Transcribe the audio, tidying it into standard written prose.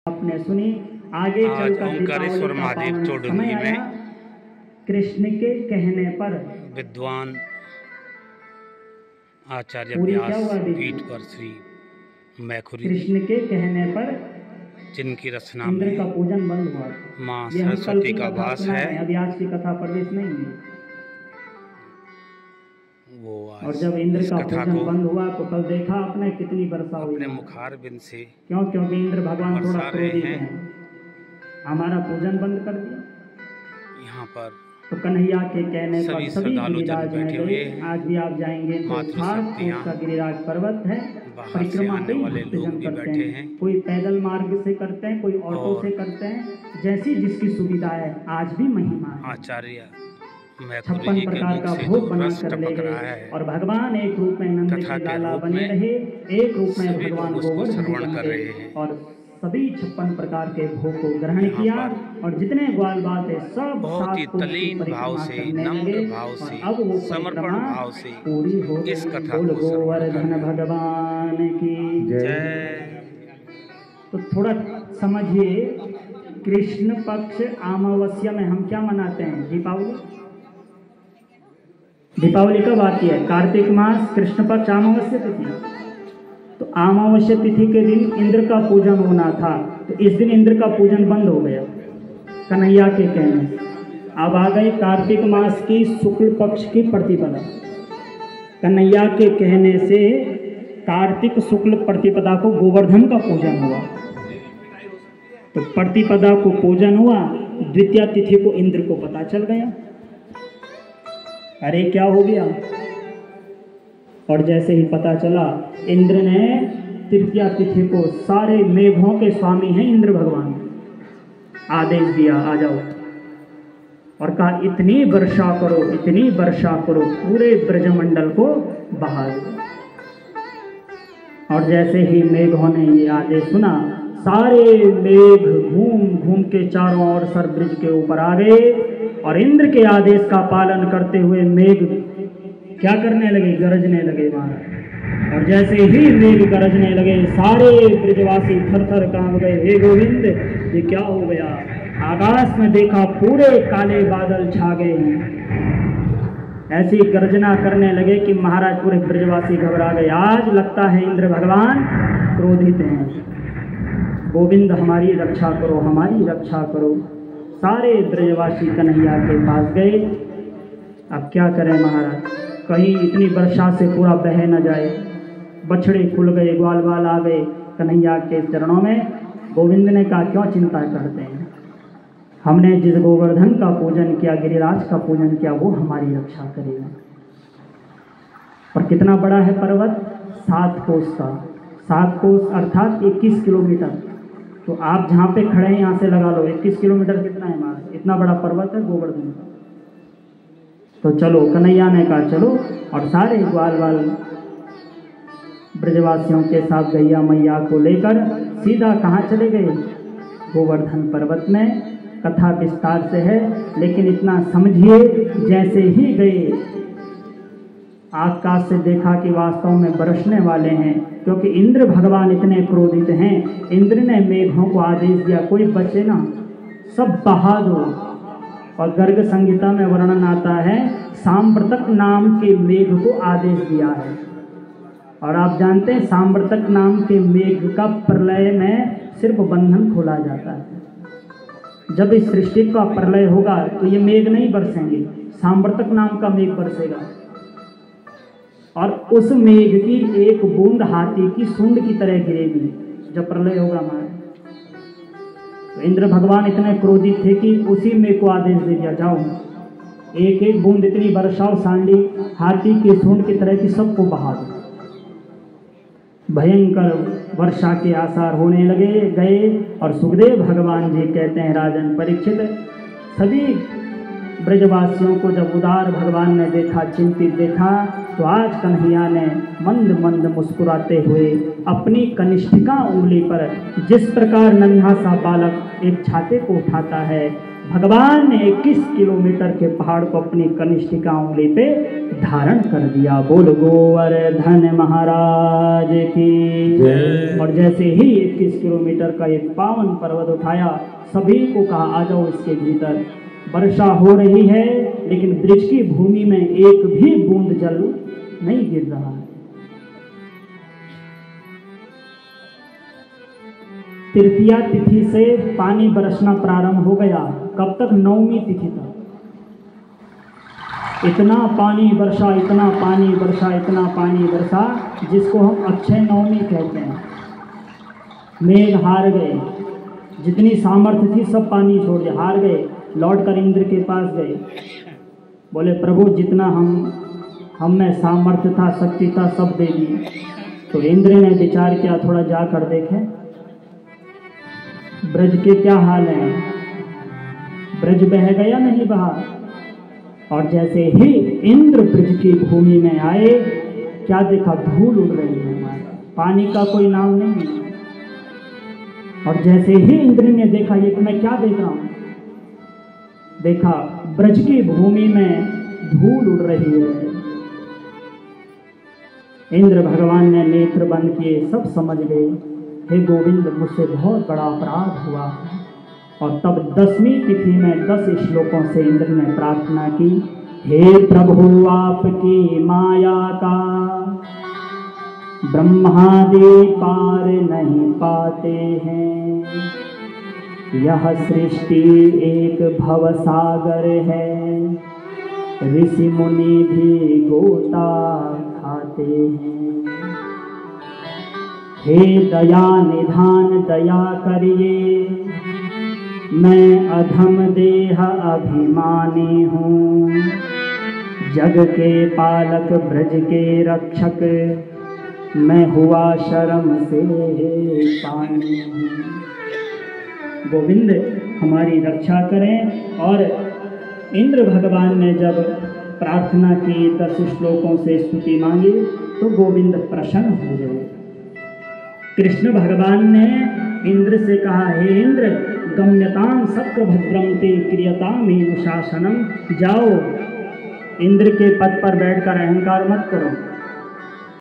आपने सुनी। आगे चलकर ओंकारेश्वर महादेव चौडुंगी में कृष्ण के कहने पर विद्वान आचार्य पूरी व्यास क्या हुआ पीठ पर श्री मैखुरी कृष्ण के कहने पर जिनकी रचना इंद्र का में पूजन बंद हुआ। माँ ये हम कल सरस्वती की का कथा वास सुनाए, है, अभी आज की कथा प्रवेश नहीं है। वो और आज जब इंद्र इस का कथा पूजन को बंद हुआ तो कल देखा आपने कितनी वर्षा हुई। अपने मुखार बिंद से क्यों? क्योंकि इंद्र भगवान थोड़ा बरसा रहे क्रोधित हैं। हैं, हमारा पूजन बंद कर दिया। यहाँ पर तो कन्हैया के कहने पर सभी सभी श्रद्धालु गिरिराज जन में बैठे गए। हुए हैं। आज भी आप जाएंगे तो मातृ 7 शक्तियाँ, कोस का गिरिराज पर्वत है, बाहर से परिक्रमा आने कई वाले लोग भक्तजन भी करते बैठे हैं। हैं। कोई पैदल मार्ग से करते हैं, कोई ऑटो और से करते हैं, जैसी जिसकी सुविधा है। आज भी महिमा है। आचार्य मैखुरी 56 जी के प्रकार मुख का से भोग जो बना रस कर ले टपक गए रहा है और भगवान एक रूप में नंद कथा के के लाला रूप बने में रहे, एक रूप में सभी भगवान लोग उसको गोवर्धन श्रवण बन कर गए रहे हैं। और सभी 56 प्रकार के भोग को ग्रहण यहाँ किया। पर और जितने ग्वाल बात है सब बहुत ही 7 कोस की तल्लीन भाव परिक्रमा से, करने नम्र लगे भाव और से, अब वो समर्पण परिक्रमा भाव से पूरी हो इस गई। कथा बोल को श्रवण गोवर्धन कर भगवान की जय। जय। तो थोड़ा समझिए, कृष्ण पक्ष अमावस्या में हम क्या मनाते हैं? दीपावली। दीपावली कब आती है? कार्तिक मास कृष्ण पक्ष अमावस्या तिथि। तो अमावस्या तिथि के दिन इंद्र का पूजन होना था, तो इस दिन इंद्र का पूजन बंद हो गया कन्हैया के कहने से। अब आ गई कार्तिक मास की शुक्ल पक्ष की प्रतिपदा। कन्हैया के कहने से कार्तिक शुक्ल प्रतिपदा को गोवर्धन का पूजन हुआ। तो प्रतिपदा को पूजन हुआ, द्वितीय तिथि को इंद्र को पता चल गया, अरे क्या हो गया। और जैसे ही पता चला, इंद्र ने तृतीया तिथि को, सारे मेघों के स्वामी हैं इंद्र भगवान, आदेश दिया आ जाओ। और कहा इतनी वर्षा करो, इतनी वर्षा करो, पूरे ब्रजमंडल को बहा दो। और जैसे ही मेघों ने ये आदेश सुना, सारे मेघ घूम घूम के चारों ओर सर ब्रिज के ऊपर आ गए। और इंद्र के आदेश का पालन करते हुए मेघ क्या करने लगे? गरजने लगे महाराज। और जैसे ही मेघ गरजने लगे, सारे ब्रजवासी थर थर कांप गए। हे गोविंद, ये क्या हो गया? आकाश में देखा, पूरे काले बादल छा गए हैं। ऐसी गर्जना करने लगे कि महाराज पूरे ब्रजवासी घबरा गए। आज लगता है इंद्र भगवान क्रोधित हैं। गोविंद हमारी रक्षा करो, हमारी रक्षा करो। सारे ब्रजवासी कन्हैया के पास गए। अब क्या करें महाराज, कहीं इतनी वर्षा से पूरा बह न जाए। बछड़े खुल गए, ग्वाल बाल आ गए कन्हैया के चरणों में। गोविंद ने कहा क्यों चिंता करते हैं, हमने जिस गोवर्धन का पूजन किया, गिरिराज का पूजन किया, वो हमारी रक्षा करेगा। और कितना बड़ा है पर्वत? 7 कोस का। 7 कोस अर्थात 21 किलोमीटर। तो आप जहाँ पे खड़े हैं यहाँ से लगा लो 21 किलोमीटर कितना है महाराज? इतना बड़ा पर्वत है गोवर्धन का। तो चलो, कन्हैया ने कहा चलो। और सारे ग्वाल बाल ब्रजवासियों के साथ गैया मैया को लेकर सीधा कहाँ चले गए? गोवर्धन पर्वत में। कथा विस्तार से है, लेकिन इतना समझिए, जैसे ही गए आकाश से देखा कि वास्तव में बरसने वाले हैं, क्योंकि इंद्र भगवान इतने क्रोधित हैं। इंद्र ने मेघों को आदेश दिया कोई बचे ना, सब बहा दो। और गर्ग संहिता में वर्णन आता है, सांप्रतक नाम के मेघ को आदेश दिया है। और आप जानते हैं सांप्रतक नाम के मेघ का प्रलय में सिर्फ बंधन खोला जाता है। जब इस सृष्टि का प्रलय होगा तो ये मेघ नहीं बरसेंगे, सांप्रतक नाम का मेघ बरसेगा। और उस मेघ की एक बूंद हाथी की सूंड की तरह गिरेगी जब प्रलय होगा हमारे। तो इंद्र भगवान इतने क्रोधित थे कि उसी मेघ को आदेश दे दिया, जाओ एक एक बूंद इतनी बरसाओ, सांडी हाथी की सूंड की तरह की सबको बहा दो। भयंकर वर्षा के आसार होने लगे गए। और सुखदेव भगवान जी कहते हैं, राजन परीक्षित, सभी ब्रजवासियों को जब उदार भगवान ने देखा, चिंतित देखा, तो आज कन्हैया ने मंद मंद मुस्कुराते हुए अपनी कनिष्ठिका उंगली पर, जिस प्रकार नन्हा सा बालक एक छाते को उठाता है, भगवान ने 21 किलोमीटर के पहाड़ को अपनी कनिष्ठिका उंगली पे धारण कर दिया। बोल गोवर्धन महाराज की। और जैसे ही 21 किलोमीटर का एक पावन पर्वत उठाया, सभी को कहा आ जाओ इसके भीतर। वर्षा हो रही है लेकिन ब्रिज की भूमि में एक भी बूंद जल नहीं गिर रहा है। तृतीया तिथि से पानी बरसना प्रारंभ हो गया। कब तक? 9वीं तिथि तक। इतना पानी वर्षा, इतना पानी वर्षा, इतना पानी वर्षा, जिसको हम अक्षय नवमी कहते हैं। मेघ हार गए, जितनी सामर्थ्य थी सब पानी छोड़ दिया, हार गए। लौट कर इंद्र के पास गए, बोले प्रभु जितना हम में सामर्थ्य था, शक्ति था, सब दे दी। तो इंद्र ने विचार किया थोड़ा जाकर देखें ब्रज के क्या हाल है, ब्रज बह गया नहीं बहा। और जैसे ही इंद्र ब्रज की भूमि में आए, क्या देखा? धूल उड़ रही है, पानी का कोई नाम नहीं। और जैसे ही इंद्र ने देखा, ये मैं क्या देख रहा हूं, देखा ब्रज की भूमि में धूल उड़ रही है। इंद्र भगवान ने नेत्र बंद किए, सब समझ गए, हे गोविंद मुझसे बहुत बड़ा अपराध हुआ। और तब 10वीं तिथि में 10 श्लोकों से इंद्र ने प्रार्थना की, हे प्रभु आपकी माया का ब्रह्मादि पार नहीं पाते हैं। यह सृष्टि एक भवसागर है, ऋषि मुनि भी गोता खाते हैं। हे दया निधान दया करिए, मैं अधम देह अभिमानी हूँ। जग के पालक ब्रज के रक्षक, मैं हुआ शर्म से पानी हूँ। गोविंद हमारी रक्षा करें। और इंद्र भगवान ने जब प्रार्थना की, 10 श्लोकों से स्तुति मांगी, तो गोविंद प्रसन्न हो गए। कृष्ण भगवान ने इंद्र से कहा, हे इंद्र गम्यताम सत्र भद्रम ते क्रियताम अनुशासनम। जाओ इंद्र के पद पर बैठकर अहंकार मत करो,